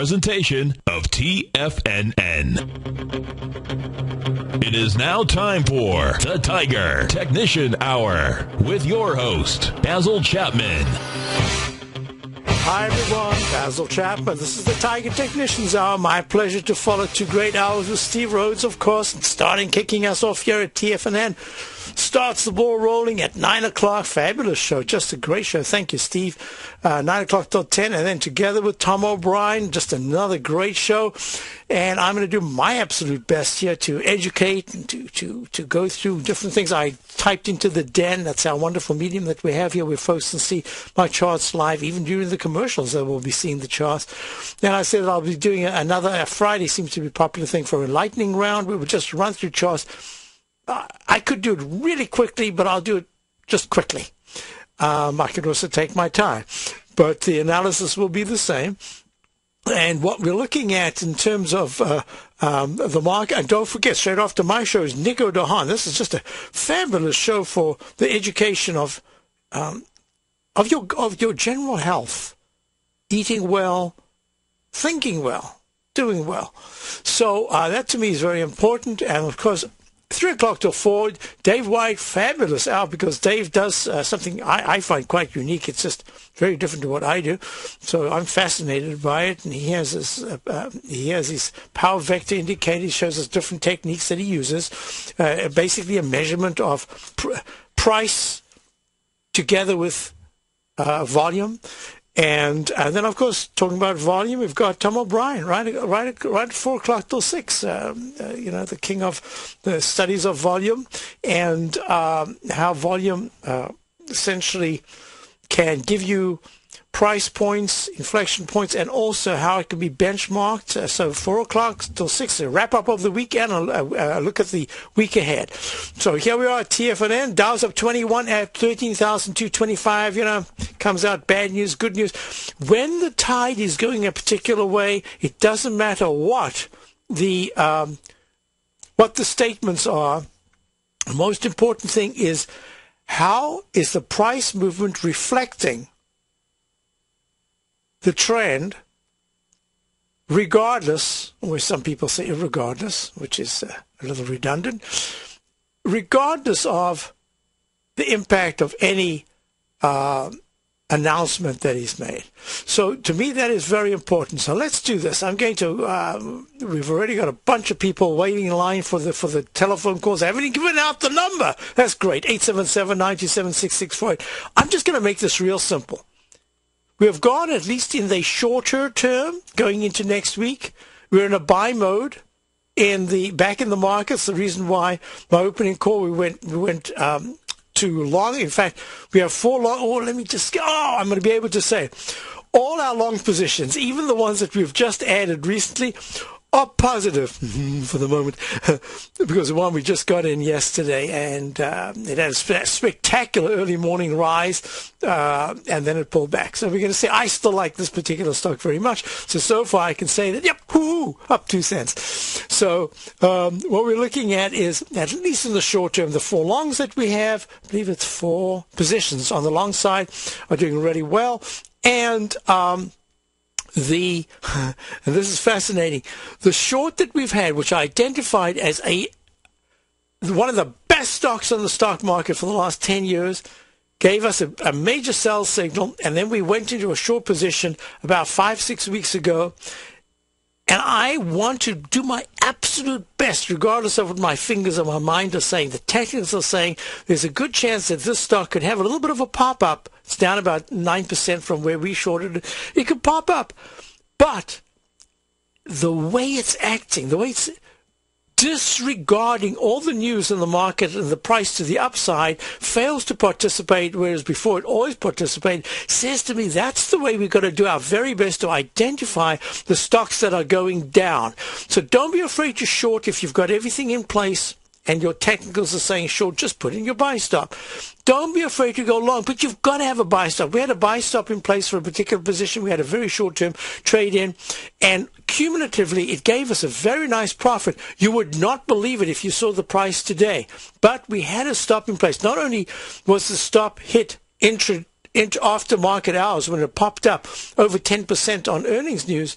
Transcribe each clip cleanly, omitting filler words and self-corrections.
presentation of TFNN. It is now time for the Tiger Technician Hour with your host, Basil Chapman. Hi everyone, Basil Chapman. This is the Tiger Technicians Hour. My pleasure to follow 2 great hours with Steve Rhodes, of course, and kicking us off here at TFNN. Starts the ball rolling at 9 o'clock. Fabulous show. Just a great show. Thank you, Steve. 9 o'clock till 10. And then together with Tom O'Brien, just another great show. And I'm going to do my absolute best here to educate and to go through different things. I typed into the Den. That's our wonderful medium that we have here where folks can see my charts live. Even during the commercials, they will be seeing the charts. Then I said I'll be doing another Friday. Seems to be a popular thing for a lightning round. We would just run through charts. I could do it really quickly, but I'll do it just quickly. I could also take my time, but the analysis will be the same. And what we're looking at in terms of the market, and don't forget, straight after my show is Nico Dahan. This is just a fabulous show for the education of your general health, eating well, thinking well, doing well. So that to me is very important, and of course, 3 o'clock till 4, Dave White, fabulous hour, because Dave does something I find quite unique. It's just very different to what I do. So I'm fascinated by it. And he has his power vector indicator. He shows us different techniques that he uses. Basically a measurement of price together with volume. And then, of course, talking about volume, we've got Tom O'Brien right at 4 o'clock till 6. The king of the studies of volume and how volume essentially can give you price points, inflection points, and also how it can be benchmarked. So 4 o'clock till 6, a wrap-up of the weekend, a look at the week ahead. So here we are at TFNN. Dow's up 21 at 13,225. Comes out bad news, good news. When the tide is going a particular way, it doesn't matter what the statements are. The most important thing is how is the price movement reflecting the trend, regardless, or some people say irregardless, which is a little redundant, regardless of the impact of any announcement that is made. So to me, that is very important. So let's do this. I'm going to, we've already got a bunch of people waiting in line for the telephone calls. I haven't even given out the number. That's great. 877-927-6648. I'm just going to make this real simple. We have gone, at least in the shorter term, going into next week. We're in a buy mode back in the markets. The reason why my opening call we went too long. In fact, we have 4 long. I'm going to be able to say all our long positions, even the ones that we've just added recently, are positive for the moment because the one we just got in yesterday, and it had a spectacular early morning rise, and then it pulled back. So we're going to say I still like this particular stock very much. So far I can say that, yep, up 2 cents. So what we're looking at is, at least in the short term, the 4 longs that we have, I believe it's 4 positions on the long side, are doing really well. And and this is fascinating, the short that we've had, which I identified as one of the best stocks on the stock market for the last 10 years, gave us a major sell signal, and then we went into a short position about 5-6 weeks ago. And I want to do my absolute best, regardless of what my fingers and my mind are saying. The technicals are saying there's a good chance that this stock could have a little bit of a pop-up. It's down about 9% from where we shorted it. It could pop up. But the way it's acting, the way it's disregarding all the news in the market and the price to the upside, fails to participate, whereas before it always participated, says to me that's the way we've got to do our very best to identify the stocks that are going down. So don't be afraid to short if you've got everything in place and your technicals are saying short, just put in your buy stop. Don't be afraid to go long, but you've got to have a buy stop. We had a buy stop in place for a particular position. We had a very short-term trade in, and cumulatively, it gave us a very nice profit. You would not believe it if you saw the price today, but we had a stop in place. Not only was the stop hit into after market hours when it popped up over 10% on earnings news,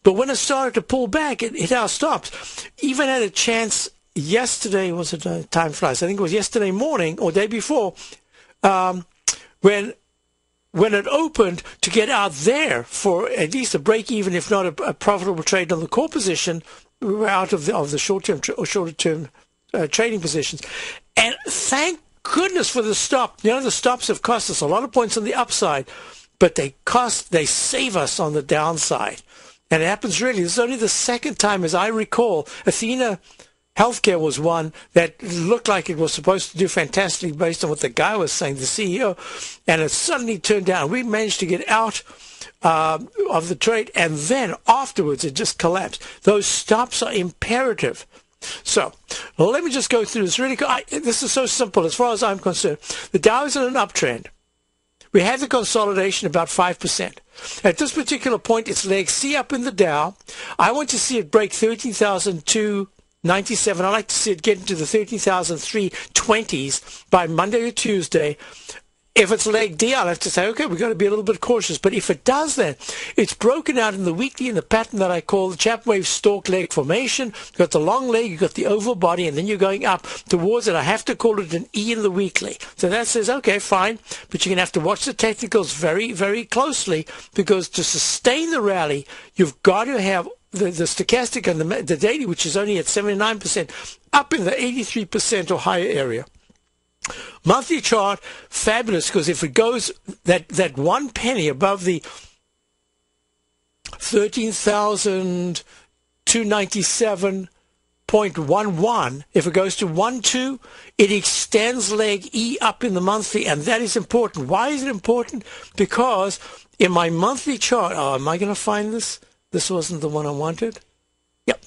But when it started to pull back, it hit our stops. Even had a chance yesterday, was it time flies? I think it was yesterday morning or day before, when it opened, to get out there for at least a break even, if not a profitable trade on the core position. We were out of the short-term or shorter-term trading positions. And thank goodness for the stop. The stops have cost us a lot of points on the upside, but they save us on the downside. And it happens really. This is only the second time, as I recall. Athena Healthcare was one that looked like it was supposed to do fantastically based on what the guy was saying, the CEO, and it suddenly turned down. We managed to get out of the trade, and then afterwards it just collapsed. Those stops are imperative. So let me just go through this really. This is so simple as far as I'm concerned. The Dow is in an uptrend. We had the consolidation about 5%. At this particular point, it's leg C up in the Dow. I want to see it break 13,297. I'd like to see it get into the 13,320s by Monday or Tuesday. If it's leg D, I'll have to say, okay, we've got to be a little bit cautious. But if it does that, it's broken out in the weekly in the pattern that I call the ChapmanWave stalk leg formation. You've got the long leg, you've got the oval body, and then you're going up towards it. I have to call it an E in the weekly. So that says, okay, fine. But you're going to have to watch the technicals very, very closely, because to sustain the rally, you've got to have the stochastic and the daily, which is only at 79%, up in the 83% or higher area. Monthly chart, fabulous, because if it goes that 1 penny above the 13,297.11, if it goes to 1.2, it extends leg E up in the monthly, and that is important. Why is it important? Because in my monthly chart, am I going to find this? This wasn't the one I wanted. Yep.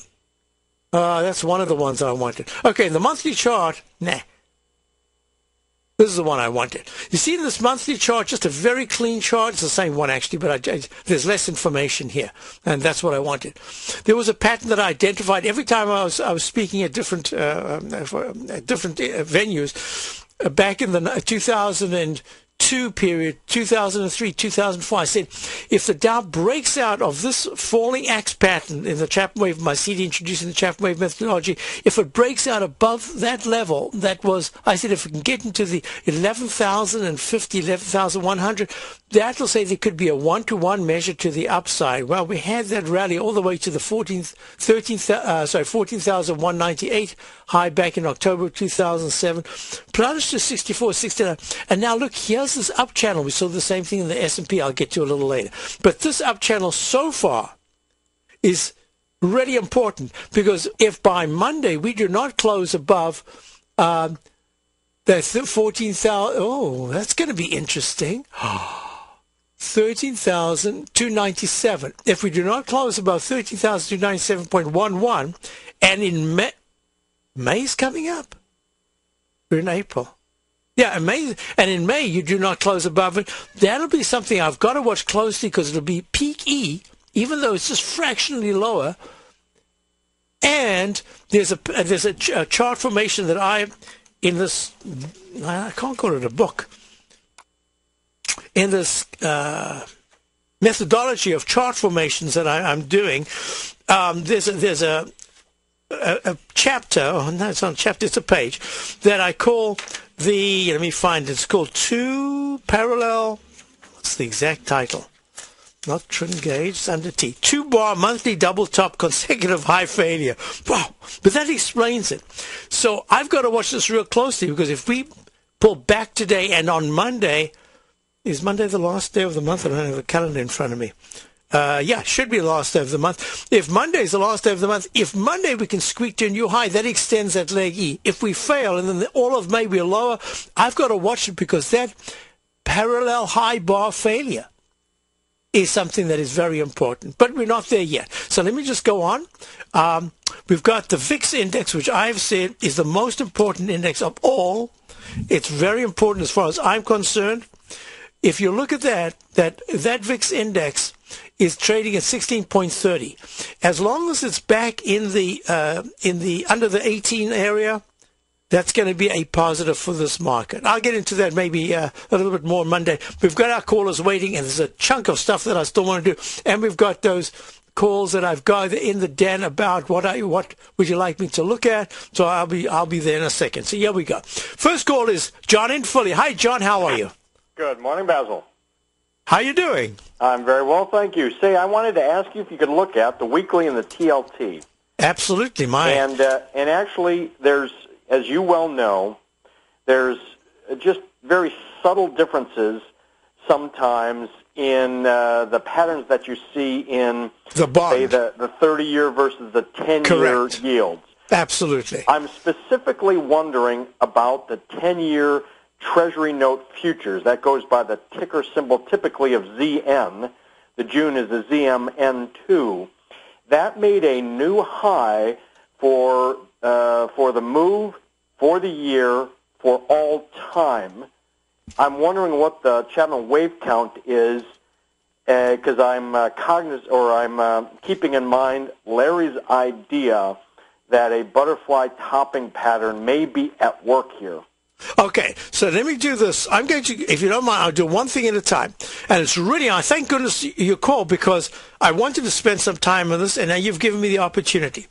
That's one of the ones I wanted. Okay, the monthly chart, nah. This is the one I wanted. You see in this monthly chart, just a very clean chart. It's the same one, actually, but there's less information here, and that's what I wanted. There was a pattern that I identified every time I was speaking at different venues back in the 2002 period, 2003, 2004. I said, if the Dow breaks out of this falling axe pattern in the ChapmanWave, my CD introducing the ChapmanWave methodology, if it breaks out above that level, I said, if it can get into the 11,050, 11,100, that will say there could be a one-to-one measure to the upside. Well, we had that rally all the way to the 14,198 high back in October 2007, plunged to 64, 69, and now look, here's this up channel. We saw the same thing in the S&P. I'll get to a little later. But this up channel so far is really important, because if by Monday we do not close above that 14,000, oh, that's going to be interesting. 13,297. If we do not close above 13,297.11, and in May's coming up. We're in April. Yeah, and in May you do not close above it. That'll be something I've got to watch closely, because it'll be peak E, even though it's just fractionally lower. And there's a chart formation that I can't call it a book. In this methodology of chart formations that I'm doing, there's a chapter, oh no, it's not a chapter, it's a page, that I call let me find it, it's called Two Parallel, what's the exact title? Not trend gauge, it's under T. 2-bar monthly double top consecutive high failure. Wow, but that explains it. So I've got to watch this real closely, because if we pull back today and on Monday, is Monday the last day of the month? I don't have a calendar in front of me. Yeah, should be the last day of the month. If Monday is the last day of the month, if Monday we can squeak to a new high, that extends that leg E. If we fail and then all of May we're lower, I've got to watch it, because that parallel high bar failure is something that is very important. But we're not there yet. So let me just go on. We've got the VIX index, which I've said is the most important index of all. It's very important as far as I'm concerned. If you look at that VIX index is trading at 16.30. As long as it's back in the under the 18 area, that's going to be a positive for this market. I'll get into that maybe a little bit more Monday. We've got our callers waiting, and there's a chunk of stuff that I still want to do. And we've got those calls that I've got in the den about what would you like me to look at. So I'll be there in a second. So here we go. First call is John in Philly. Hi, John. How are you? Good morning, Basil. How you doing? I'm very well, thank you. Say, I wanted to ask you if you could look at the weekly and the TLT. Absolutely, And actually, there's, as you well know, there's just very subtle differences sometimes in the patterns that you see in the bond, say, the 30-year versus the 10-year yields. Absolutely. I'm specifically wondering about the 10-year Treasury note futures. That goes by the ticker symbol typically of ZN. The June is the ZMN2. That made a new high for the move, for the year, for all time. I'm wondering what the ChapmanWave count is, because I'm cognizant, or I'm keeping in mind Larry's idea that a butterfly topping pattern may be at work here. Okay, so let me do this. I'm going to, if you don't mind, I'll do one thing at a time. And it's really, I thank goodness you called, because I wanted to spend some time on this, and now you've given me the opportunity.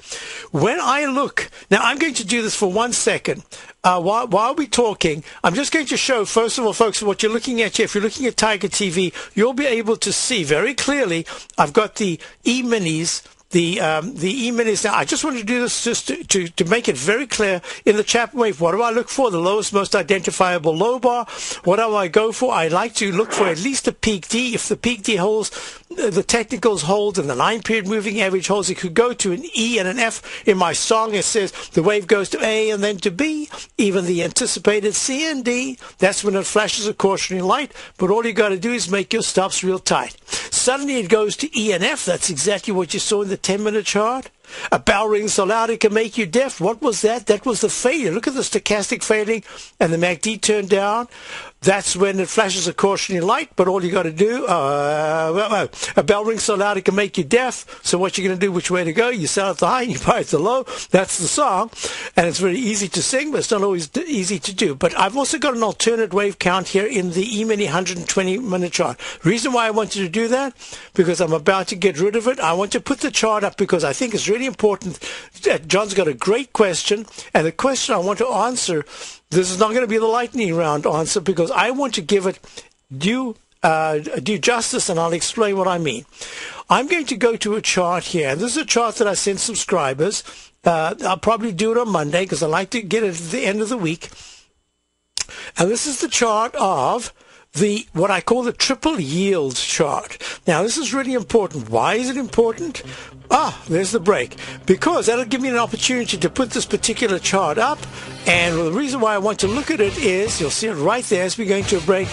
When I look, now I'm going to do this for 1 second. While we're talking, I'm just going to show, first of all, folks, what you're looking at here. If you're looking at Tiger TV, you'll be able to see very clearly, I've got the E-minis, the E-minis. Now, I just want to do this just to make it very clear in the ChapmanWave. What do I look for? The lowest, most identifiable low bar. What do I go for? I like to look for at least a peak D. If the peak D holds, the technicals hold, and the 9-period moving average holds, it could go to an E and an F. In my song, it says the wave goes to A and then to B, even the anticipated C and D. That's when it flashes a cautionary light, but all you got to do is make your stops real tight. Suddenly it goes to E and F. That's exactly what you saw in the 10-minute chart. A bell rings so loud it can make you deaf. What was that? That was the failure. Look at the stochastic fading, and the MACD turned down. That's when it flashes a cautionary light, but all you got to do, a bell rings so loud it can make you deaf. So what you're going to do, which way to go? You sell at the high and you buy at the low. That's the song. And it's very easy to sing, but it's not always easy to do. But I've also got an alternate wave count here in the E-mini 120-minute chart. Reason why I wanted to do that, because I'm about to get rid of it. I want to put the chart up because I think it's really important. John's got a great question, and the question I want to answer, this is not going to be the lightning round answer, because I want to give it due justice, and I'll explain what I mean. I'm going to go to a chart here, and this is a chart that I sent subscribers. I'll probably do it on Monday because I like to get it at the end of the week. And this is the chart of what I call the triple yield chart. Now, this is really important. Why is it important? There's the break. Because that'll give me an opportunity to put this particular chart up. And the reason why I want to look at it is, you'll see it right there as we're going to a break,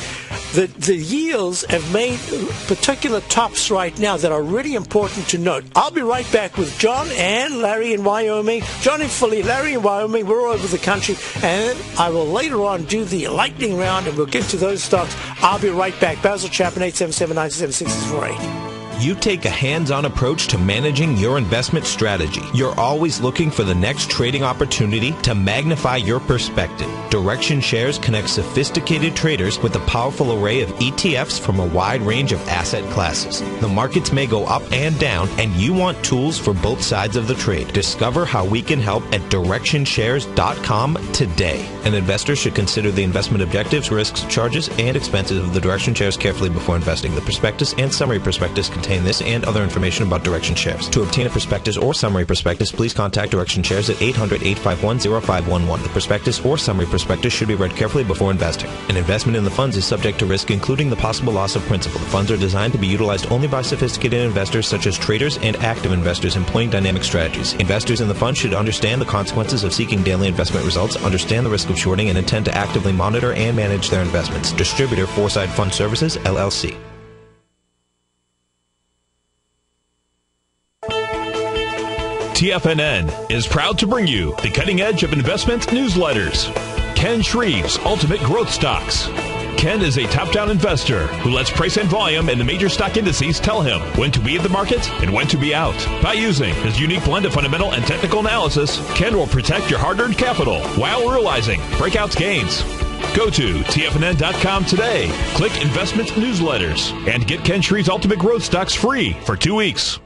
the yields have made particular tops right now that are really important to note. I'll be right back with John and Larry in Wyoming. John in Philly, Larry in Wyoming. We're all over the country. And I will later on do the lightning round, and we'll get to those stocks. I'll be right back. Basil Chapman, 877-977-6648. You take a hands-on approach to managing your investment strategy. You're always looking for the next trading opportunity to magnify your perspective. Direction Shares connects sophisticated traders with a powerful array of ETFs from a wide range of asset classes. The markets may go up and down, and you want tools for both sides of the trade. Discover how we can help at DirectionShares.com today. An investor should consider the investment objectives, risks, charges, and expenses of the Direction Shares carefully before investing. The prospectus and summary prospectus contain this and other information about Direction Shares. To obtain a prospectus or summary prospectus, please contact Direction Shares at 800-851-0511. The prospectus or summary prospectus should be read carefully before investing. An investment in the funds is subject to risk, including the possible loss of principal. The funds are designed to be utilized only by sophisticated investors such as traders and active investors employing dynamic strategies. Investors in the fund should understand the consequences of seeking daily investment results, understand the risk of shorting, and intend to actively monitor and manage their investments. Distributor, Foresight Fund Services, LLC. TFNN is proud to bring you the cutting edge of investment newsletters. Ken Shreve's Ultimate Growth Stocks. Ken is a top-down investor who lets price and volume in the major stock indices tell him when to be in the market and when to be out. By using his unique blend of fundamental and technical analysis, Ken will protect your hard-earned capital while realizing breakout gains. Go to TFNN.com today, click Investment Newsletters, and get Ken Shreve's Ultimate Growth Stocks free for 2 weeks.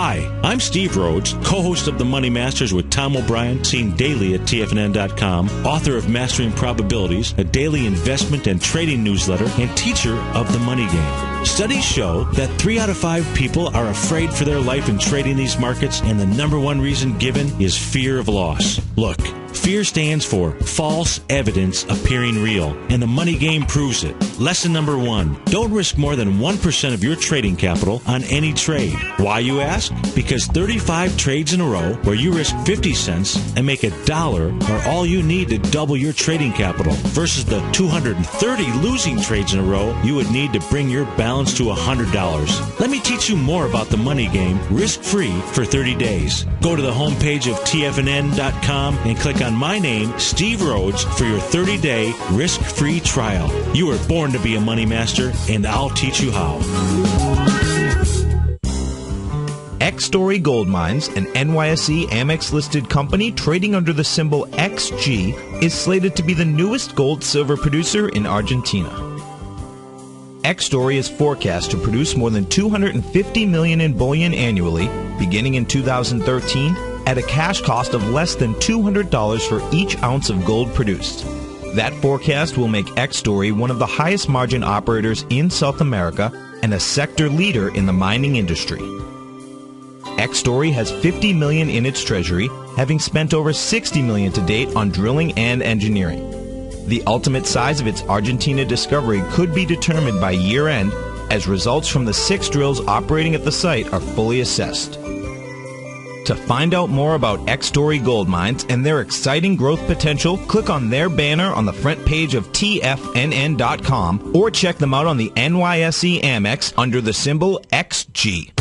Hi, I'm Steve Rhodes, co-host of The Money Masters with Tom O'Brien, seen daily at TFNN.com, author of Mastering Probabilities, a daily investment and trading newsletter, and teacher of The Money Game. Studies show that 3 out of 5 people are afraid for their life in trading these markets, and the number one reason given is fear of loss. Look, fear stands for false evidence appearing real, and the money game proves it. Lesson number 1, don't risk more than 1% of your trading capital on any trade. Why, you ask? Because 35 trades in a row where you risk 50 cents and make $1 are all you need to double your trading capital, versus the 230 losing trades in a row you would need to bring your balance to $100. Let me teach you more about the money game risk-free for 30 days. Go to the homepage of TFNN.com and click on my name, Steve Rhodes, for your 30-day risk-free trial. You were born to be a money master, and I'll teach you how. X-Story Gold Mines, an NYSE Amex-listed company trading under the symbol XG, is slated to be the newest gold-silver producer in Argentina. X-Story is forecast to produce more than $250 million in bullion annually, beginning in 2013, at a cash cost of less than $200 for each ounce of gold produced. That forecast will make X-Story one of the highest margin operators in South America and a sector leader in the mining industry. X-Story has $50 million in its treasury, having spent over $60 million to date on drilling and engineering. The ultimate size of its Argentina discovery could be determined by year-end, as results from the 6 drills operating at the site are fully assessed. To find out more about X-Story Gold Mines and their exciting growth potential, click on their banner on the front page of TFNN.com or check them out on the NYSE Amex under the symbol XG.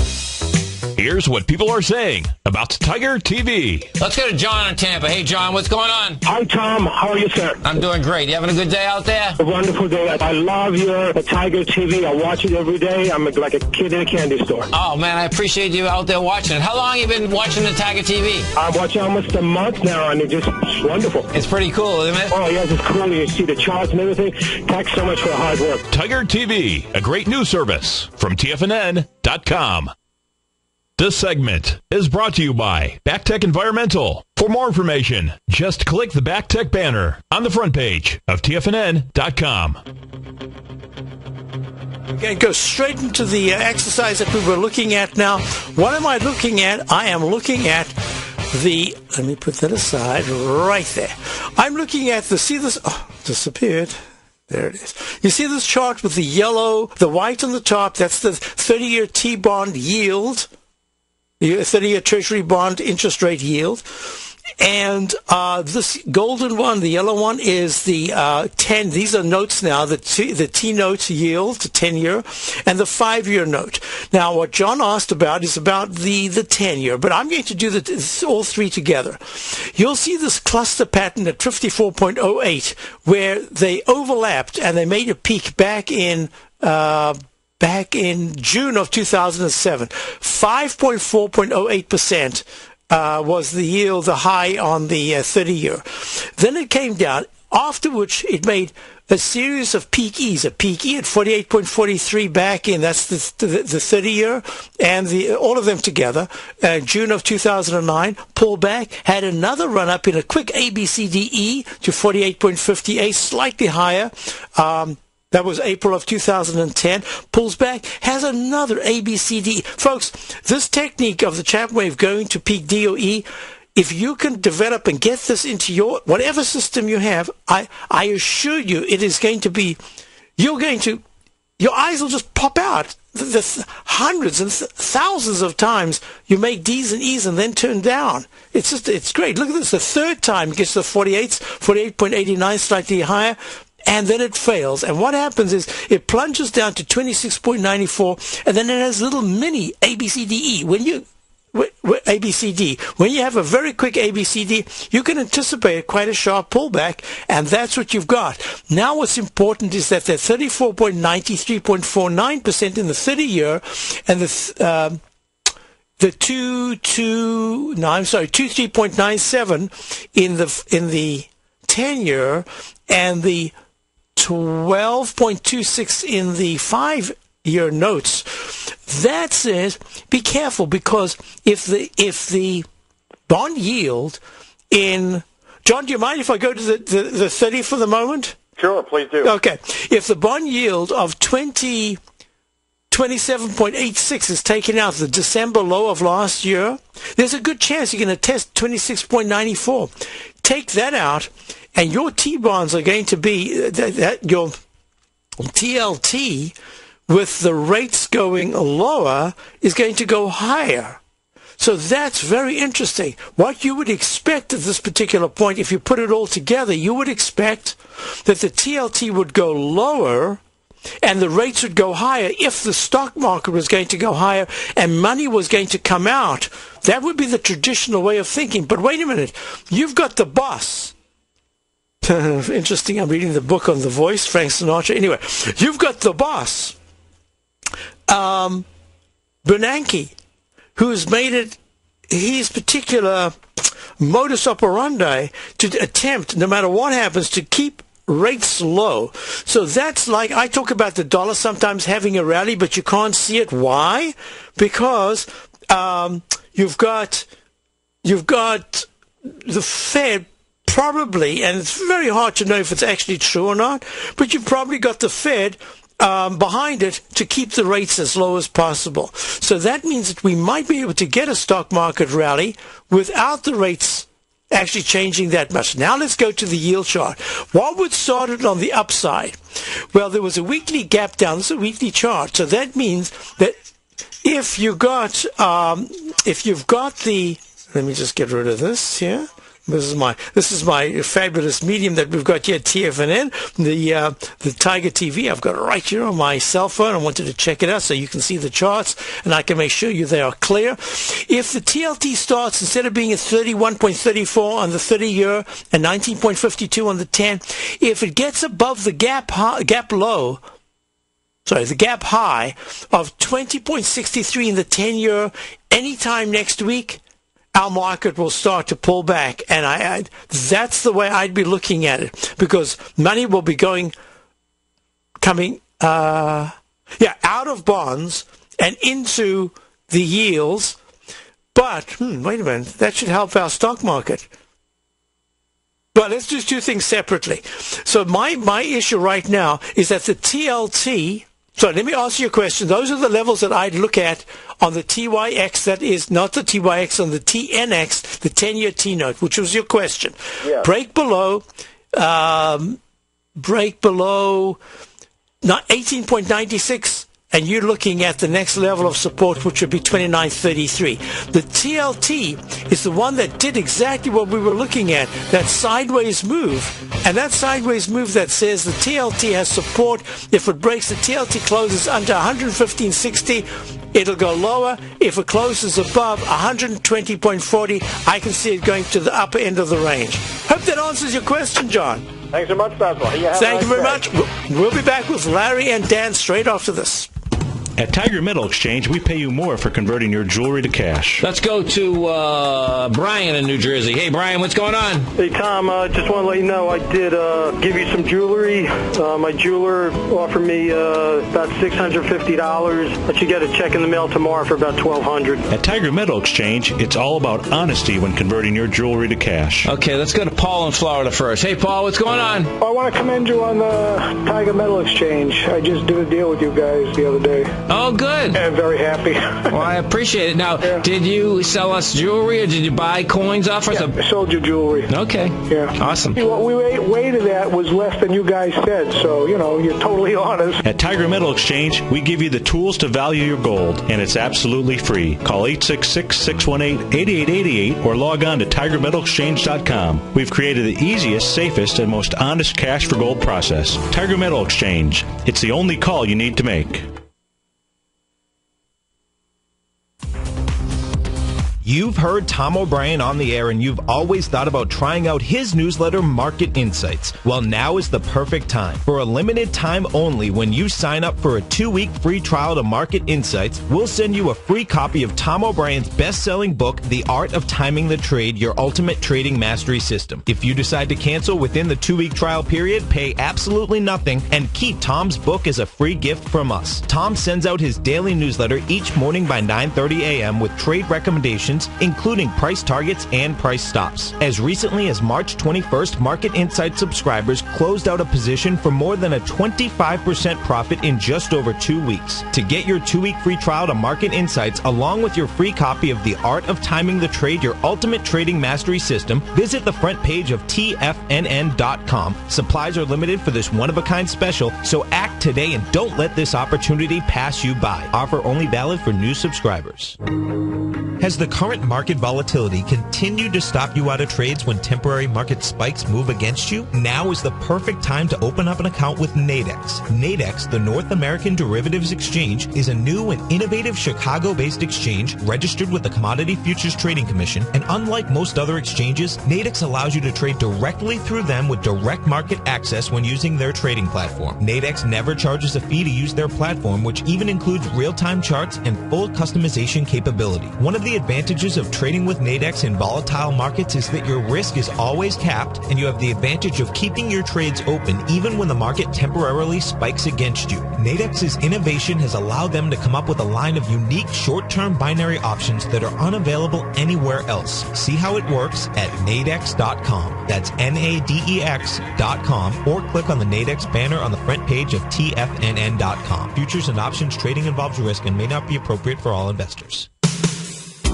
Here's what people are saying about Tiger TV. Let's go to John in Tampa. Hey, John, what's going on? Hi, Tom. How are you, sir? I'm doing great. You having a good day out there? A wonderful day. I love your Tiger TV. I watch it every day. I'm like a kid in a candy store. Oh, man, I appreciate you out there watching it. How long have you been watching the Tiger TV? I'm watching almost a month now, and it's wonderful. It's pretty cool, isn't it? Oh, yes, it's cool. You see the charts and everything. Thanks so much for the hard work. Tiger TV, a great news service from TFNN.com. This segment is brought to you by BackTech Environmental. For more information, just click the BackTech banner on the front page of TFNN.com. We're going to go straight into the exercise that we were looking at now. What am I looking at? I am looking at let me put that aside right there. I'm looking at see this, disappeared. There it is. You see this chart with the yellow, the white on the top? That's the 30-year T-bond yield. The 30-year Treasury bond interest rate yield. And this golden one, the yellow one, is the 10. These are notes now, the T-note yield, the 10-year, and the 5-year note. Now, what John asked about is about the 10-year, but I'm going to do all 3 together. You'll see this cluster pattern at 54.08, where they overlapped, and they made a peak back in June of 2007. 5.4.08% was the yield, the high on the 30-year. Then it came down, after which it made a series of peak E's. A peak E at 48.43 back in, that's the 30-year, and all of them together. June of 2009, pulled back, had another run up in a quick ABCDE to 48.58, slightly higher. That was April of 2010. Pulls back, has another ABCD. Folks, this technique of the ChapmanWave going to peak DOE, if you can develop and get this into your whatever system you have, I assure you it is going to be, your eyes will just pop out. The hundreds and thousands of times you make D's and E's and then turn down. It's great. Look at this. The third time it gets to the 48.89, slightly higher. And then it fails. And what happens is it plunges down to 26.94, and then it has a little mini ABCDE. ABCD. When you have a very quick ABCD, you can anticipate quite a sharp pullback, and that's what you've got. Now what's important is that they're 34.93.49% in the 30-year, and the 23.97 in the 10-year, and the 12.26 in the 5 10-year notes. That says be careful, because if the bond yield in... John, do you mind if I go to the 30 for the moment? Sure, please do. Okay. If the bond yield of 27.86 is taken out, the December low of last year, there's a good chance you're going to test 26.94. Take that out, and your T-bonds are going to be, your TLT, with the rates going lower, is going to go higher. So that's very interesting. What you would expect at this particular point, if you put it all together, you would expect that the TLT would go lower and the rates would go higher if the stock market was going to go higher and money was going to come out. That would be the traditional way of thinking. But wait a minute. You've got the boss. Interesting. I'm reading the book on The Voice, Frank Sinatra. Anyway, you've got the boss, Bernanke, who's made it his particular modus operandi to attempt, no matter what happens, to keep rates low. So that's like, I talk about the dollar sometimes having a rally, but you can't see it. Why? Because you've got the Fed probably, and it's very hard to know if it's actually true or not, but you've probably got the Fed behind it to keep the rates as low as possible. So that means that we might be able to get a stock market rally without the rates actually changing that much. Now let's go to the yield chart. What would start it on the upside? Well, there was a weekly gap down. This is a weekly chart. So that means that if you've got the, let me just get rid of this here. This is my fabulous medium that we've got here, TFNN, the Tiger TV. I've got it right here on my cell phone. I wanted to check it out so you can see the charts and I can make sure they are clear. If the TLT starts, instead of being at 31.34 on the 30-year and 19.52 on the 10, if it gets above the gap high of 20.63 in the 10-year anytime next week, our market will start to pull back, and that's the way I'd be looking at it, because money will be coming out of bonds and into the yields. But wait a minute, that should help our stock market. But let's just do things separately. So my issue right now is that the TLT. So let me ask you a question. Those are the levels that I'd look at on the TYX, that is not the TYX, on the TNX, the 10-year T-note, which was your question. Yeah. Break below 18.96, and you're looking at the next level of support, which would be 29.33. The TLT is the one that did exactly what we were looking at, that sideways move. And that sideways move that says the TLT has support. If it breaks, the TLT closes under 115.60, it'll go lower. If it closes above 120.40, I can see it going to the upper end of the range. Hope that answers your question, John. Thanks so much, Basil. Thank you very much. We'll be back with Larry and Dan straight after this. At Tiger Metal Exchange, we pay you more for converting your jewelry to cash. Let's go to Brian in New Jersey. Hey, Brian, what's going on? Hey, Tom, just want to let you know I did give you some jewelry. My jeweler offered me about $650. I should get a check in the mail tomorrow for about $1,200. At Tiger Metal Exchange, it's all about honesty when converting your jewelry to cash. Okay, let's go to Paul in Florida first. Hey, Paul, what's going on? I want to commend you on the Tiger Metal Exchange. I just did a deal with you guys the other day. Oh, good. I'm very happy. Well, I appreciate it. Now, Did you sell us jewelry or did you buy coins off us? I sold you jewelry. Okay. Yeah. Awesome. What we weighted at was less than you guys said, so, you're totally honest. At Tiger Metal Exchange, we give you the tools to value your gold, and it's absolutely free. Call 866-618-8888 or log on to TigerMetalExchange.com. We've created the easiest, safest, and most honest cash for gold process. Tiger Metal Exchange. It's the only call you need to make. You've heard Tom O'Brien on the air, and you've always thought about trying out his newsletter, Market Insights. Well, now is the perfect time. For a limited time only, when you sign up for a 2-week free trial to Market Insights, we'll send you a free copy of Tom O'Brien's best-selling book, The Art of Timing the Trade, Your Ultimate Trading Mastery System. If you decide to cancel within the 2-week trial period, pay absolutely nothing and keep Tom's book as a free gift from us. Tom sends out his daily newsletter each morning by 9:30 a.m. with trade recommendations, including price targets and price stops. As recently as March 21st, Market Insights subscribers closed out a position for more than a 25% profit in just over 2 weeks. To get your 2-week free trial to Market Insights, along with your free copy of The Art of Timing the Trade, Your Ultimate Trading Mastery System, visit the front page of TFNN.com. Supplies are limited for this one-of-a-kind special, so act today and don't let this opportunity pass you by. Offer only valid for new subscribers. Has the current market volatility continued to stop you out of trades when temporary market spikes move against you? Now is the perfect time to open up an account with Nadex. Nadex, the North American Derivatives Exchange, is a new and innovative Chicago-based exchange registered with the Commodity Futures Trading Commission, and unlike most other exchanges, Nadex allows you to trade directly through them with direct market access when using their trading platform. Nadex never charges a fee to use their platform, which even includes real-time charts and full customization capability. One of the advantages of trading with Nadex in volatile markets is that your risk is always capped, and you have the advantage of keeping your trades open even when the market temporarily spikes against you. Nadex's innovation has allowed them to come up with a line of unique short-term binary options that are unavailable anywhere else. See how it works at nadex.com. That's NADEX.com, or click on the Nadex banner on the front page of TFNN.com. Futures and options trading involves risk and may not be appropriate for all investors.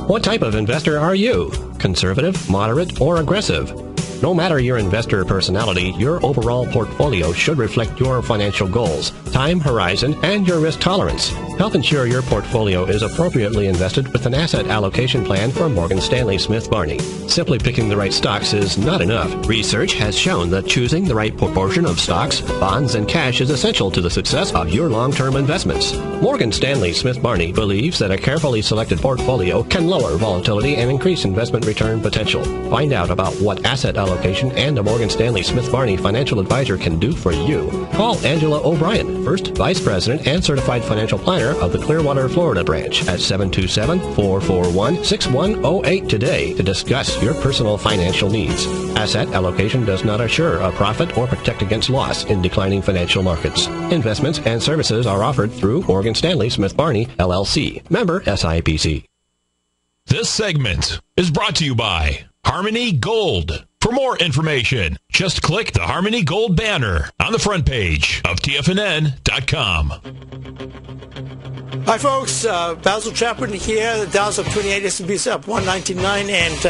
What type of investor are you? Conservative, moderate, or aggressive? No matter your investor personality, your overall portfolio should reflect your financial goals, time horizon, and your risk tolerance. Help ensure your portfolio is appropriately invested with an asset allocation plan from Morgan Stanley Smith Barney. Simply picking the right stocks is not enough. Research has shown that choosing the right proportion of stocks, bonds, and cash is essential to the success of your long-term investments. Morgan Stanley Smith Barney believes that a carefully selected portfolio can lower volatility and increase investment return potential. Find out about what asset allocation and a Morgan Stanley Smith Barney financial advisor can do for you. Call Angela O'Brien, First Vice President and Certified Financial Planner of the Clearwater, Florida branch at 727-441-6108 today to discuss your personal financial needs. Asset allocation does not assure a profit or protect against loss in declining financial markets. Investments and services are offered through Morgan Stanley Smith Barney, LLC. Member SIPC. This segment is brought to you by Harmony Gold. For more information, just click the Harmony Gold banner on the front page of TFNN.com. Hi, folks. Basil Chapman here. The Dow's up 28, S&P's up 199, and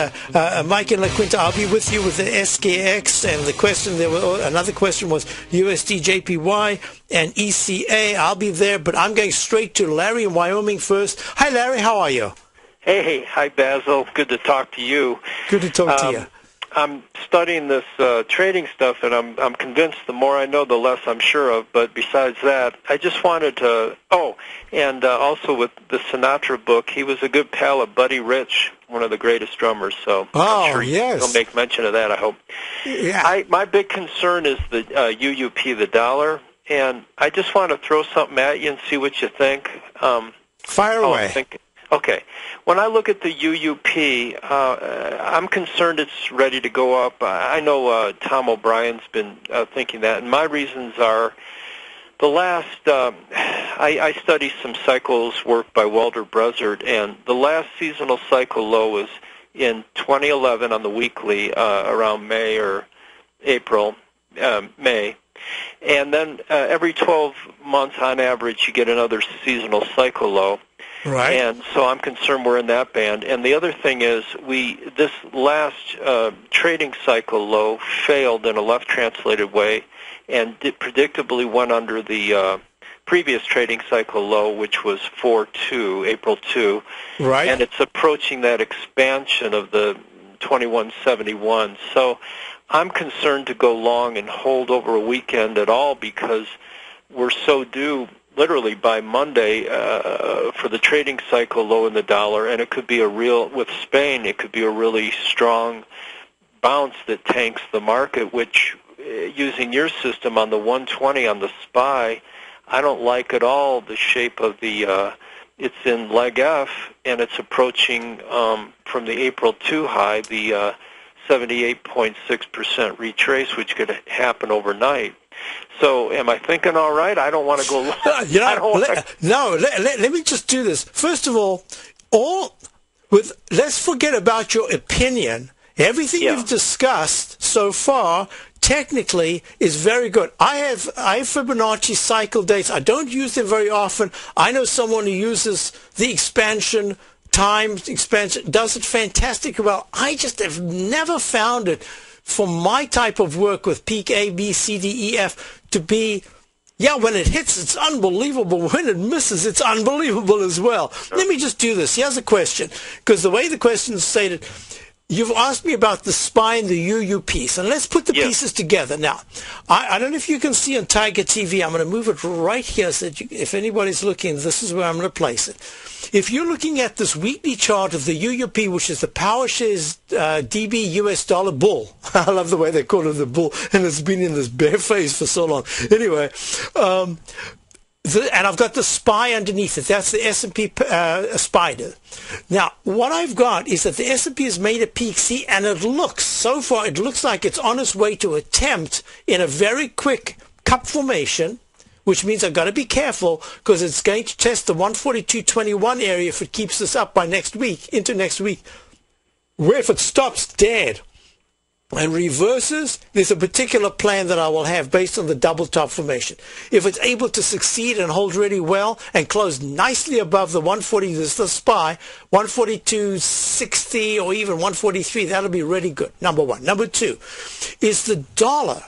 Mike and LaQuinta, I'll be with you with the SKX. And the question, another question was USD, JPY, and ECA. I'll be there, but I'm going straight to Larry in Wyoming first. Hi, Larry. How are you? Hey. Hi, Basil. Good to talk to you. Good to talk to you. I'm studying this trading stuff, and I'm convinced the more I know, the less I'm sure of. But besides that, I just wanted to, also with the Sinatra book, he was a good pal of Buddy Rich, one of the greatest drummers. So I'm sure he'll make mention of that, I hope. Yeah. My big concern is the UUP, the dollar, and I just want to throw something at you and see what you think. Fire away. Okay. When I look at the UUP, I'm concerned it's ready to go up. I know Tom O'Brien's been thinking that, and my reasons are the last, I study some cycles work by Walter Brezard, and the last seasonal cycle low was in 2011 on the weekly around May or April, May. And then every 12 months on average you get another seasonal cycle low. Right. And so I'm concerned we're in that band. And the other thing is this last trading cycle low failed in a left-translated way and predictably went under the previous trading cycle low, which was April 2. Right. And it's approaching that expansion of the 2171. So I'm concerned to go long and hold over a weekend at all because we're so due literally by Monday for the trading cycle low in the dollar, and it could be with Spain, it could be a really strong bounce that tanks the market, which, using your system on the 120 on the SPY, I don't like at all the shape of the, it's in leg F, and it's approaching from the April 2 high, the 78.6% retrace, which could happen overnight. So am I thinking all right? I don't want to go... Let me just do this. First of all, let's forget about your opinion. Everything you've discussed so far technically is very good. I have Fibonacci cycle dates. I don't use them very often. I know someone who uses the expansion, does it fantastic well. I just have never found it for my type of work with peak A, B, C, D, E, F to be, when it hits, it's unbelievable. When it misses, it's unbelievable as well. Sure. Let me just do this. Here's a question, because the way the question is stated, you've asked me about the SPY and the UUP, so let's put the pieces together. Now, I don't know if you can see on Tiger TV, I'm going to move it right here so that if anybody's looking, this is where I'm going to place it. If you're looking at this weekly chart of the UUP, which is the Power Shares DB US dollar bull, I love the way they call it the bull, and it's been in this bear phase for so long. Anyway, and I've got the SPY underneath it. That's the S&P spider. Now, what I've got is that the S&P has made a peak C, and it looks like it's on its way to attempt in a very quick cup formation, which means I've got to be careful because it's going to test the 142.21 area if it keeps this up by into next week. Where if it stops dead and reverses, there's a particular plan that I will have based on the double top formation. If it's able to succeed and hold really well and close nicely above the 140, this is the SPY, 142.60 or even 143, that'll be really good, number one. Number two is the dollar.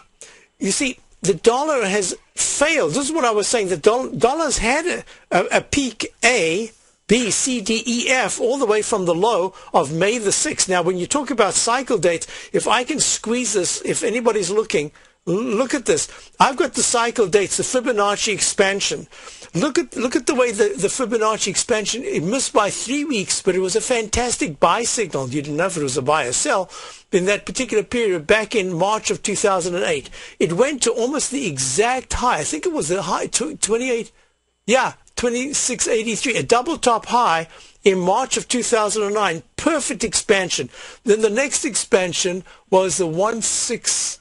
You see, the dollar has failed. This is what I was saying. The dollar's had a peak A, B, C, D, E, F, all the way from the low of May the 6th. Now, when you talk about cycle dates, if I can squeeze this, if anybody's looking, look at this. I've got the cycle dates, the Fibonacci expansion. Look at the way the Fibonacci expansion, it missed by 3 weeks, but it was a fantastic buy signal. You didn't know if it was a buy or sell in that particular period back in March of 2008. It went to almost the exact high. I think it was the high, 2683, a double top high in March of 2009. Perfect expansion. Then the next expansion was the 16...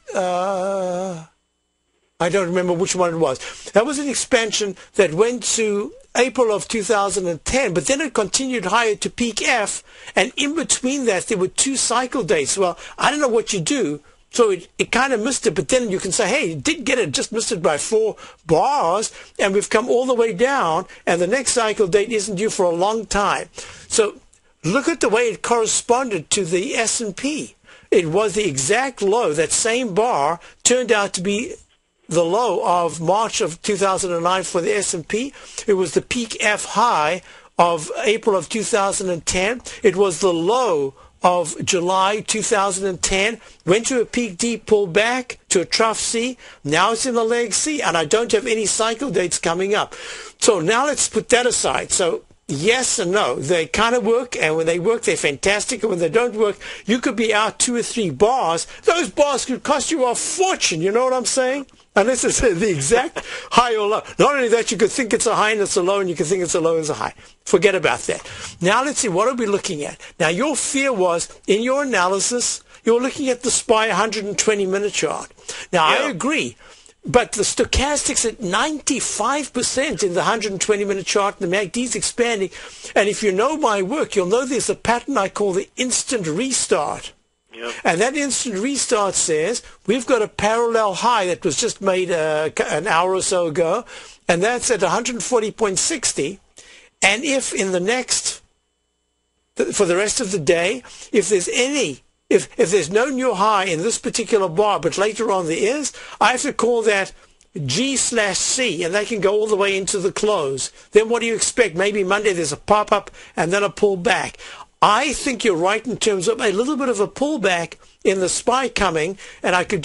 I don't remember which one it was. That was an expansion that went to April of 2010, but then it continued higher to peak F, and in between that there were 2 cycle dates. Well, I don't know what you do, so it kind of missed it, but then you can say, hey, it did get it, just missed it by 4 bars, and we've come all the way down, and the next cycle date isn't due for a long time. So look at the way it corresponded to the S&P. It was the exact low. That same bar turned out to be the low of March of 2009 for the S&P. It was the peak F high of April of 2010. It was the low of July 2010. Went to a peak D, pulled back to a trough C. Now it's in the leg C, and I don't have any cycle dates coming up. So now let's put that aside. So yes and no. They kind of work, and when they work, they're fantastic. And when they don't work, you could be out 2 or 3 bars. Those bars could cost you a fortune. You know what I'm saying? Unless it's the exact high or low. Not only that, you could think it's a high and it's a low, and you could think it's a low and it's a high. Forget about that. Now let's see, what are we looking at? Now your fear was, in your analysis, you're looking at the SPY 120-minute chart. Now I agree, but the stochastics at 95% in the 120-minute chart, and the MACD's expanding. And if you know my work, you'll know there's a pattern I call the instant restart. Yep. And that instant restart says we've got a parallel high that was just made an hour or so ago, and that's at 140.60. And if in the next, for the rest of the day, if there's no new high in this particular bar, but later on there is, I have to call that G/C, and they can go all the way into the close. Then what do you expect? Maybe Monday there's a pop-up and then a pull back. I think you're right in terms of a little bit of a pullback in the SPY coming, and I could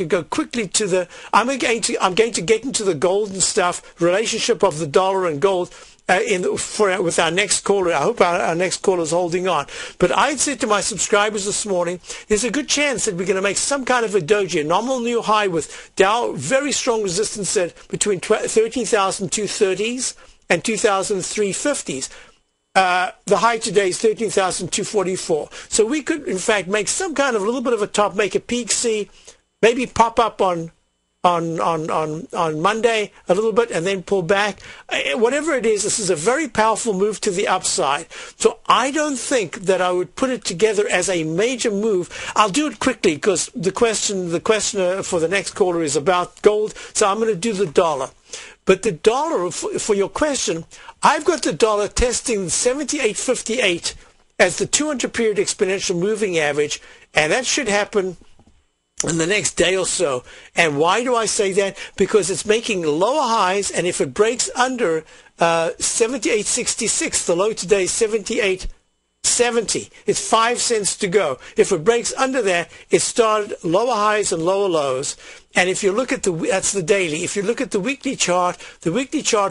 go quickly to the. I'm going to get into the gold and stuff, relationship of the dollar and gold. With our next caller. I hope our next caller is holding on. But I said to my subscribers this morning, there's a good chance that we're going to make some kind of a doji, a nominal new high with Dow, very strong resistance at between 13,230s and 2,350s. The high today is 13,244. So we could, in fact, make some kind of a little bit of a top, make a peak C, maybe pop up on Monday a little bit and then pull back. Whatever it is, this is a very powerful move to the upside. So I don't think that I would put it together as a major move. I'll do it quickly because the questioner for the next caller is about gold. So I'm going to do the dollar. But the dollar, for your question, I've got the dollar testing 78.58 as the 200-period exponential moving average, and that should happen in the next day or so. And why do I say that? Because it's making lower highs, and if it breaks under 78.66, the low today is 78.70. It's 5 cents to go. If it breaks under that, it started lower highs and lower lows. And if you look at that's the daily. If you look at the weekly chart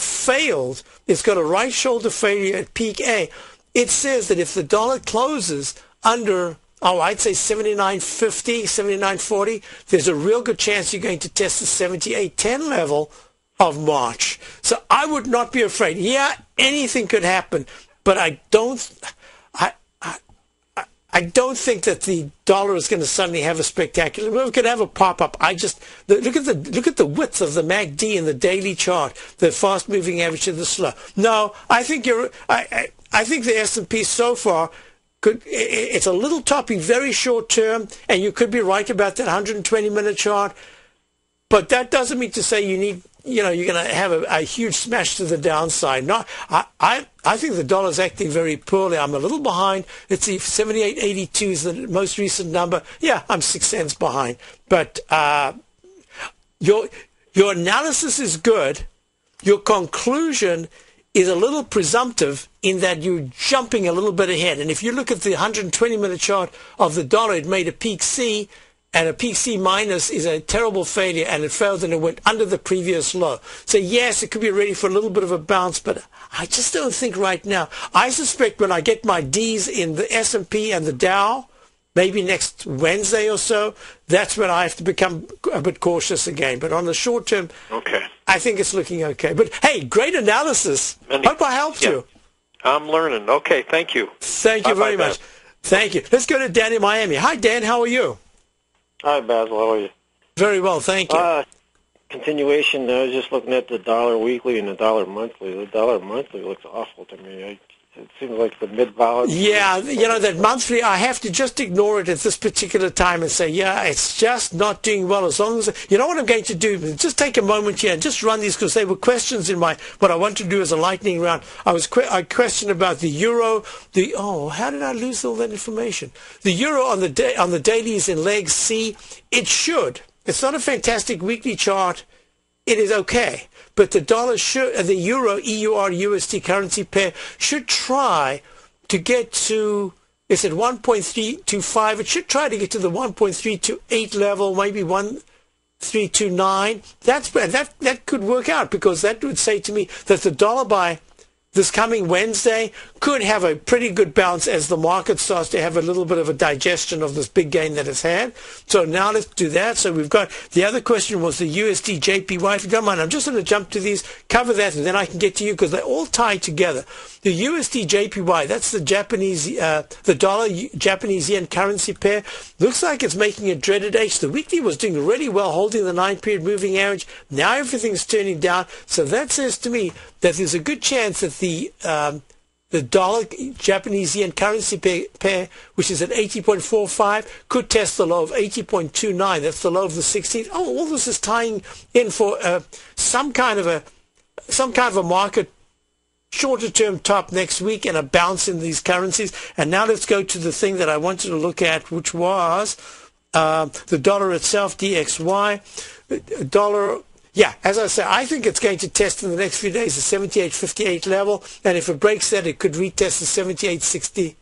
failed. It's got a right shoulder failure at peak A. It says that if the dollar closes under, I'd say 79.50, 79.40, there's a real good chance you're going to test the 78.10 level of March. So I would not be afraid. Yeah, anything could happen, but I don't think that the dollar is going to suddenly have a spectacular. We could have a pop-up. Look at the width of the MACD in the daily chart, the fast-moving average and the slow. No, I think I think the S&P so far it's a little toppy, very short term, and you could be right about that 120-minute chart. But that doesn't mean to say you're going to have a huge smash to the downside. No, I think the dollar's acting very poorly. I'm a little behind. Let's see, 78.82 is the most recent number. Yeah, I'm 6 cents behind. But your analysis is good. Your conclusion is a little presumptive in that you're jumping a little bit ahead. And if you look at the 120-minute chart of the dollar, it made a peak C, and a peak C minus is a terrible failure, and it failed and it went under the previous low. So yes, it could be ready for a little bit of a bounce, but I just don't think right now. I suspect when I get my Ds in the S&P and the Dow, maybe next Wednesday or so, that's when I have to become a bit cautious again. But on the short term, okay, I think it's looking okay. But hey, great analysis. Hope I helped you. I'm learning. Okay, thank you. Thank you very much. Thank you. Let's go to Dan in Miami. Hi, Dan. How are you? Hi, Basil. How are you? Very well, thank you. Continuation, I was just looking at the dollar weekly and the dollar monthly. The dollar monthly looks awful to me. It seems like the mid-balance. Yeah, that monthly, I have to just ignore it at this particular time and say, yeah, it's just not doing well. As long as, you know what I'm going to do? Just take a moment here and just run these, because they were questions in what I want to do as a lightning round. I questioned about the euro, how did I lose all that information? The euro on the dailies in leg C, it should. It's not a fantastic weekly chart. It is okay. But the dollar the euro, EUR, USD currency pair should try to get to, it's at 1.325. It should try to get to the 1.328 level, maybe 1.329. That could work out, because that would say to me that the dollar by this coming Wednesday could have a pretty good bounce as the market starts to have a little bit of a digestion of this big gain that it's had. So now let's do that. So we've got, the other question was the USD JPY. If you don't mind, I'm just going to jump to these, cover that, and then I can get to you, because they're all tied together. The USD JPY, that's the the dollar Japanese yen currency pair. Looks like it's making a dreaded H. The weekly was doing really well, holding the 9-period moving average. Now everything's turning down. So that says to me that there's a good chance that the dollar Japanese yen currency pair, which is at 80.45, could test the low of 80.29. That's the low of the 16th. All this is tying in for some kind of a market shorter term top next week and a bounce in these currencies. And now let's go to the thing that I wanted to look at, which was the dollar itself, DXY. Dollar, yeah, as I say, I think it's going to test in the next few days the 78.58 level, and if it breaks that, it could retest the 78.60.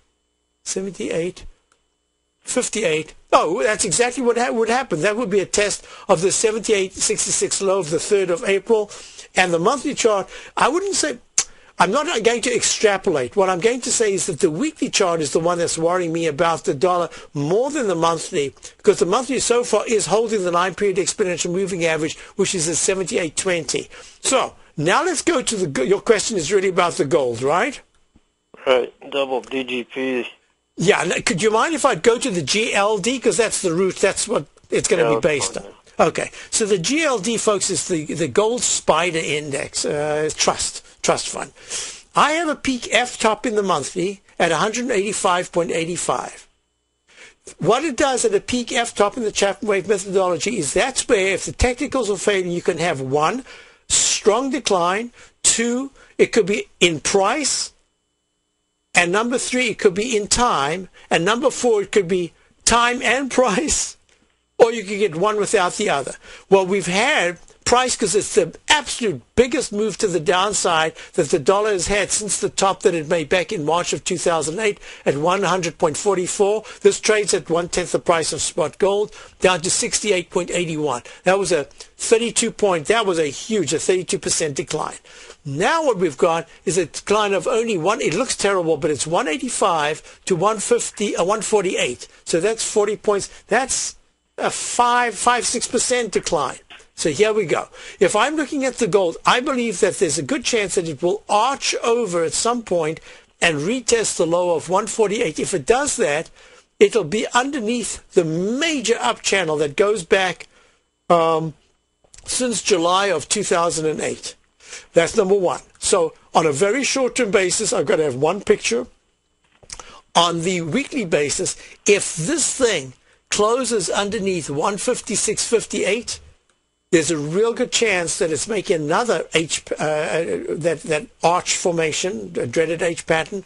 78.58. Oh, that's exactly what would happen. That would be a test of the 78.66 low of the 3rd of April. And the monthly chart, I wouldn't say, I'm not going to extrapolate. What I'm going to say is that the weekly chart is the one that's worrying me about the dollar more than the monthly, because the monthly so far is holding the 9-period exponential moving average, which is at 78.20. So now let's go to your question is really about the gold, right? Right, double DGP. Yeah, could you mind if I go to the GLD? Because that's the root, that's what it's going to be based on. Okay, so the GLD, folks, is the Gold Spider Index, trust fund. I have a peak F-top in the monthly at 185.85. What it does at a peak F-top in the ChapmanWave methodology is that's where if the technicals are failing, you can have 1, strong decline, 2, it could be in price, and number 3, it could be in time, and number 4, it could be time and price, or you could get one without the other. Well, we've had price because it's the absolute biggest move to the downside that the dollar has had since the top that it made back in March of 2008 at 100.44. This trades at 1/10 the price of spot gold, down to 68.81. That was a 32% decline. Now what we've got is a decline of only it looks terrible, but it's 185 to 148. So that's 40 points. That's a 6% decline. So here we go. If I'm looking at the gold, I believe that there's a good chance that it will arch over at some point and retest the low of 148. If it does that, it'll be underneath the major up channel that goes back since July of 2008. That's number one. So on a very short-term basis, I've got to have one picture. On the weekly basis, if this thing closes underneath 156.58, there's a real good chance that it's making another that arch formation, a dreaded H pattern,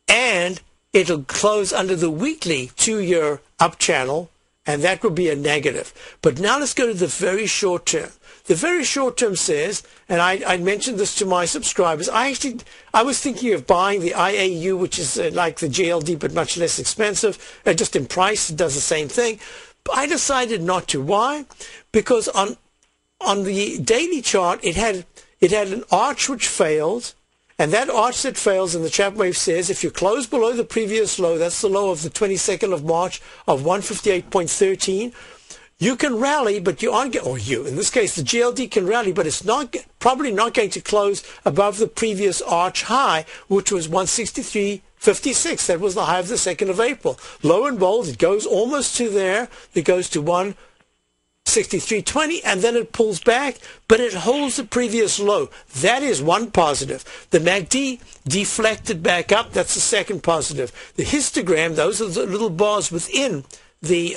and it'll close under the weekly 2-year up channel, and that would be a negative. But now let's go to the very short term. The very short term says, and I mentioned this to my subscribers, I was thinking of buying the IAU, which is like the GLD but much less expensive, just in price, it does the same thing. But I decided not to. Why? Because on the daily chart, it had an arch which failed, and that arch that fails in the ChapmanWave says if you close below the previous low, that's the low of the 22nd of March of 158.13, you can rally, but you aren't in this case, the GLD can rally, but it's probably not going to close above the previous arch high, which was 163.56. That was the high of the 2nd of April. Lo and behold, it goes almost to there. It goes to 163.20, and then it pulls back, but it holds the previous low. That is one positive. The MACD deflected back up. That's the second positive. The histogram, those are the little bars within the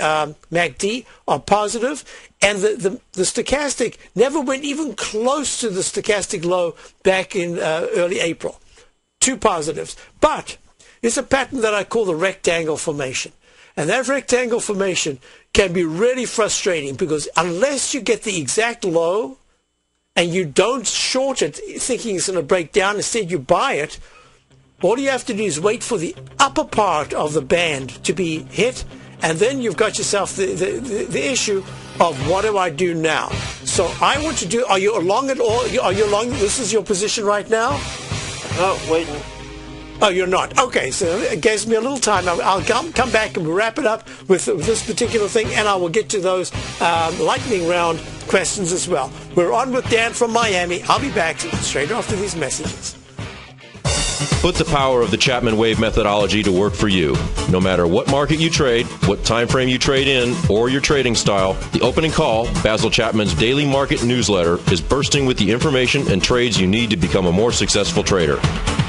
MACD, are positive, and the stochastic never went even close to the stochastic low back in early April. Two positives. But it's a pattern that I call the rectangle formation. And that rectangle formation can be really frustrating because unless you get the exact low and you don't short it thinking it's going to break down, instead you buy it, all you have to do is wait for the upper part of the band to be hit, and then you've got yourself the issue of what do I do now? So I want to do, are you along at all? Are you along, this is your position right now? No, waiting. Oh, you're not? Okay, so it gives me a little time. I'll come back and we'll wrap it up with this particular thing, and I will get to those lightning round questions as well. We're on with Dan from Miami. I'll be back straight after these messages. Put the power of the ChapmanWave methodology to work for you. No matter what market you trade, what time frame you trade in, or your trading style, the opening call, Basil Chapman's daily market newsletter, is bursting with the information and trades you need to become a more successful trader.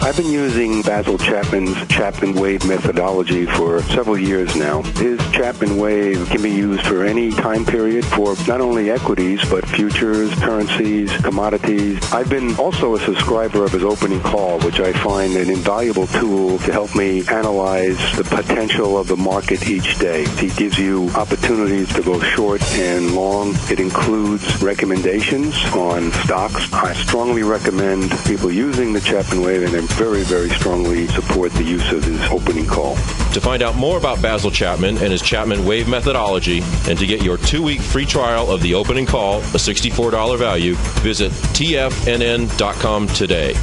I've been using Basil Chapman's ChapmanWave methodology for several years now. His ChapmanWave can be used for any time period for not only equities, but futures, currencies, commodities. I've been also a subscriber of his opening call, which I find find an invaluable tool to help me analyze the potential of the market each day. He gives you opportunities to go short and long. It includes recommendations on stocks. I strongly recommend people using the ChapmanWave, and I very, very strongly support the use of his opening call. To find out more about Basil Chapman and his ChapmanWave methodology, and to get your 2-week free trial of the opening call, a $64 value, visit tfnn.com today.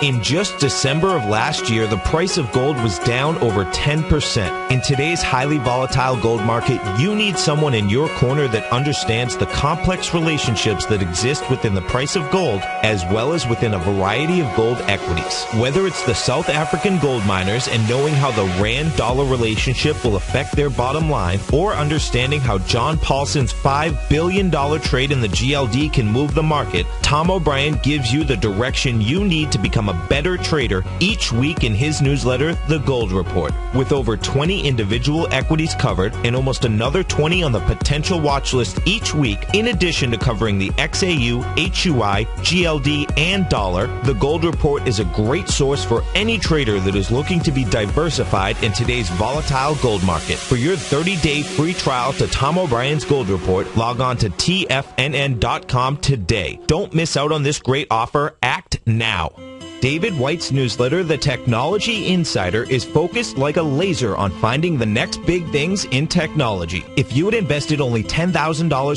In just December of last year, the price of gold was down over 10%. In today's highly volatile gold market, you need someone in your corner that understands the complex relationships that exist within the price of gold, as well as within a variety of gold equities. Whether it's the South African gold miners and knowing how the rand-dollar relationship will affect their bottom line, or understanding how John Paulson's $5 billion trade in the GLD can move the market, Tom O'Brien gives you the direction you need to become a better trader each week in his newsletter, The Gold Report. With over 20 individual equities covered and almost another 20 on the potential watch list each week, in addition to covering the XAU, HUI, GLD, and dollar, The Gold Report is a great source for any trader that is looking to be diversified in today's volatile gold market. For your 30-day free trial to Tom O'Brien's Gold Report, log on to tfnn.com today. Don't miss out on this great offer. Act now. David White's newsletter, The Technology Insider, is focused like a laser on finding the next big things in technology. If you had invested only $10,000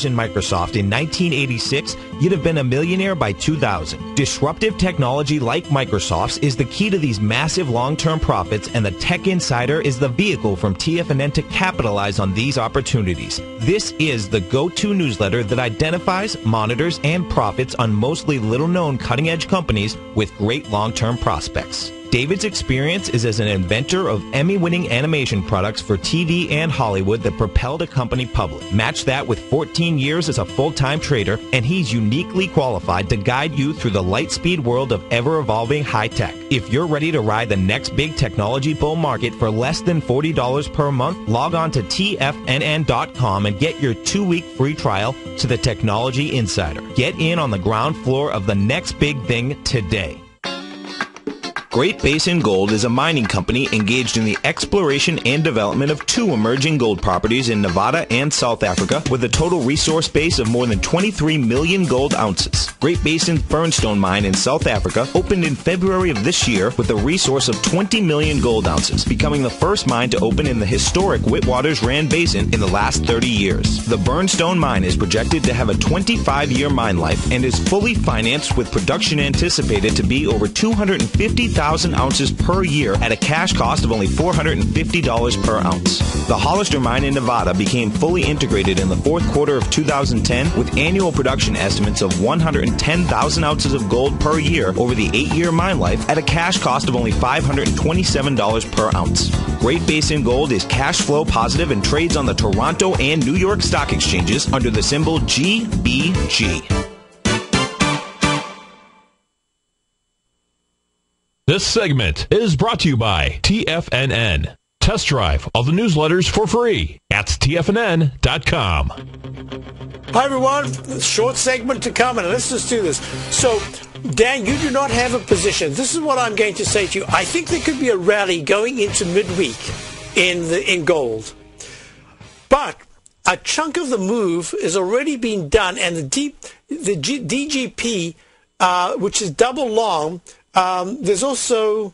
in Microsoft in 1986, you'd have been a millionaire by 2000. Disruptive technology like Microsoft's is the key to these massive long-term profits, and the Tech Insider is the vehicle from TFNN to capitalize on these opportunities. This is the go-to newsletter that identifies, monitors, and profits on mostly little-known cutting-edge companies with great long-term prospects. David's experience is as an inventor of Emmy-winning animation products for TV and Hollywood that propelled a company public. Match that with 14 years as a full-time trader, and he's uniquely qualified to guide you through the light-speed world of ever-evolving high-tech. If you're ready to ride the next big technology bull market for less than $40 per month, log on to tfnn.com and get your 2-week free trial to the Technology Insider. Get in on the ground floor of the next big thing today. Great Basin Gold is a mining company engaged in the exploration and development of 2 emerging gold properties in Nevada and South Africa with a total resource base of more than 23 million gold ounces. Great Basin's Burnstone mine in South Africa opened in February of this year with a resource of 20 million gold ounces, becoming the first mine to open in the historic Witwatersrand Basin in the last 30 years. The Burnstone mine is projected to have a 25-year mine life and is fully financed, with production anticipated to be over 250,000 ounces per year at a cash cost of only $450 per ounce. The Hollister mine in Nevada became fully integrated in the 4th quarter of 2010 with annual production estimates of 110,000 ounces of gold per year over the 8-year mine life at a cash cost of only $527 per ounce. Great Basin Gold is cash flow positive and trades on the Toronto and New York stock exchanges under the symbol GBG. This segment is brought to you by TFNN. Test drive all the newsletters for free at tfnn.com. Hi, everyone. Short segment to come, and let's just do this. So, Dan, you do not have a position. This is what I'm going to say to you. I think there could be a rally going into midweek in gold. But a chunk of the move has already been done, and the DGP, which is double long, there's also,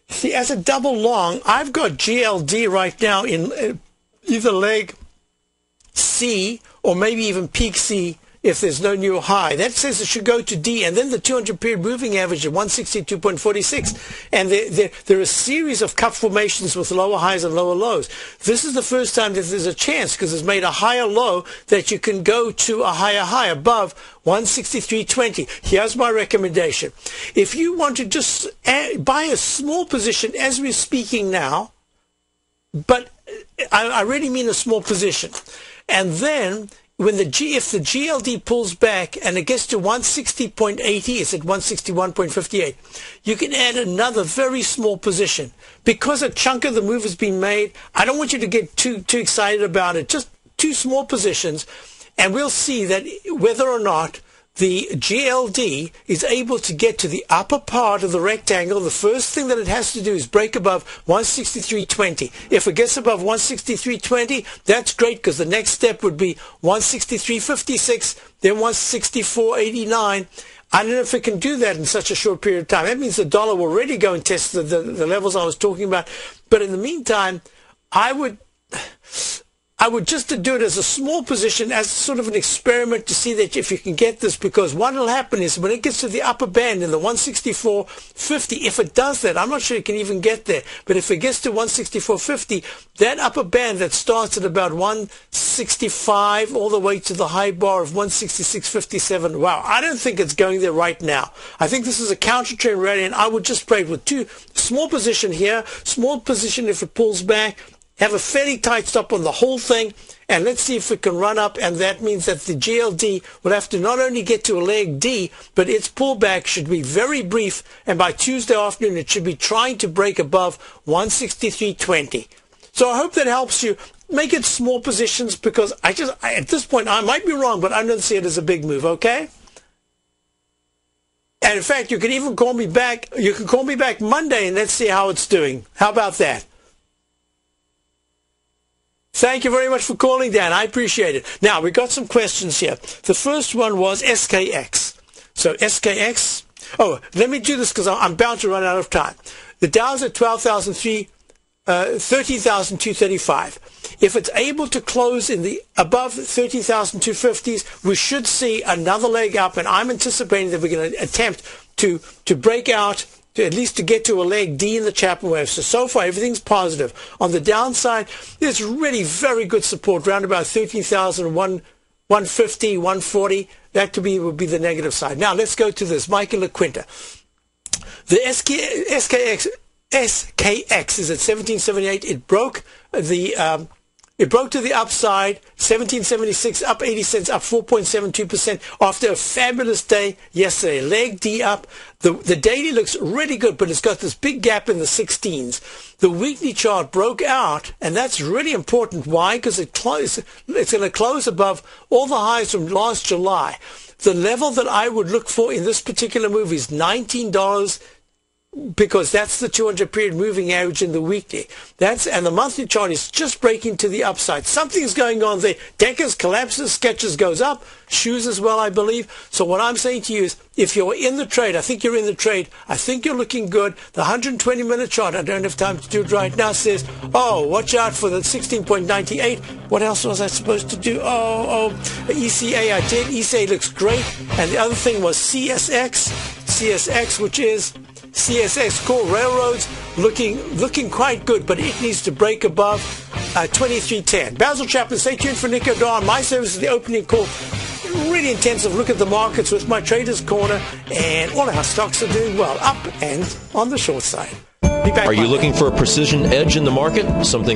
see, as a double long, I've got GLD right now in either leg C or maybe even peak C if there's no new high. That says it should go to D, and then the 200-period moving average at 162.46. And there are a series of cup formations with lower highs and lower lows. This is the first time that there's a chance, because it's made a higher low, that you can go to a higher high above 163.20. Here's my recommendation. If you want to just buy a small position as we're speaking now, but I really mean a small position, and then if the GLD pulls back and it gets to 160.80, it's at 161.58, you can add another very small position. Because a chunk of the move has been made, I don't want you to get too excited about it. Just 2 small positions. and we'll see that whether or not the GLD is able to get to the upper part of the rectangle. The first thing that it has to do is break above 163.20. If it gets above 163.20, that's great, because the next step would be 163.56, then 164.89. I don't know if it can do that in such a short period of time. That means the dollar will already go and test the levels I was talking about. But in the meantime, I would just do it as a small position, as sort of an experiment to see that if you can get this, because what will happen is when it gets to the upper band in the 164.50, if it does that, I'm not sure it can even get there, but if it gets to 164.50, that upper band that starts at about 165 all the way to the high bar of 166.57, wow, I don't think it's going there right now. I think this is a counter-trend rally, and I would just play it with two, small position here, small position if it pulls back, have a fairly tight stop on the whole thing, and let's see if it can run up, and that means that the GLD will have to not only get to a leg D, but its pullback should be very brief, and by Tuesday afternoon it should be trying to break above 163.20. So I hope that helps you. Make it small positions, because at this point, I might be wrong, but I don't see it as a big move, okay? And in fact, you can even call me back. You can call me back Monday, and let's see how it's doing. How about that? Thank you very much for calling, Dan. I appreciate it. Now, we got some questions here. The first one was SKX. So SKX. Oh, let me do this because I'm bound to run out of time. The Dow's at 13,235. If it's able to close in the above 13,250s, we should see another leg up, and I'm anticipating that we're going to attempt to break out, to at least to get to a leg D in the Chapman wave. So far, everything's positive. On the downside, there's really very good support, around about 13,150, 140. That would be the negative side. Now, let's go to this. Michael LaQuinta. The SKX is at 1778. It broke to the upside, 1776, up 80 cents, up 4.72% after a fabulous day yesterday. Leg D up. The daily looks really good, but it's got this big gap in the 16s. The weekly chart broke out, and that's really important. Why? Because it's going to close above all the highs from last July. The level that I would look for in this particular move is $19, because that's the 200-period moving average in the weekly. And the monthly chart is just breaking to the upside. Something's going on there. Deckers collapses, Skechers goes up, shoes as well, I believe. So what I'm saying to you is, if you're in the trade, I think you're in the trade, I think you're looking good. The 120-minute chart, I don't have time to do it right now, says, oh, watch out for the 16.98. What else was I supposed to do? ECA, I did. ECA looks great. And the other thing was CSX, which is CSX Core Railroads, looking quite good, but it needs to break above 2310. Basil Chapman, stay tuned for Nick O'Donnell. My service is the opening call. Really intensive look at the markets with my Trader's Corner, and all our stocks are doing well, up and on the short side. Are you looking for a precision edge in the market? Something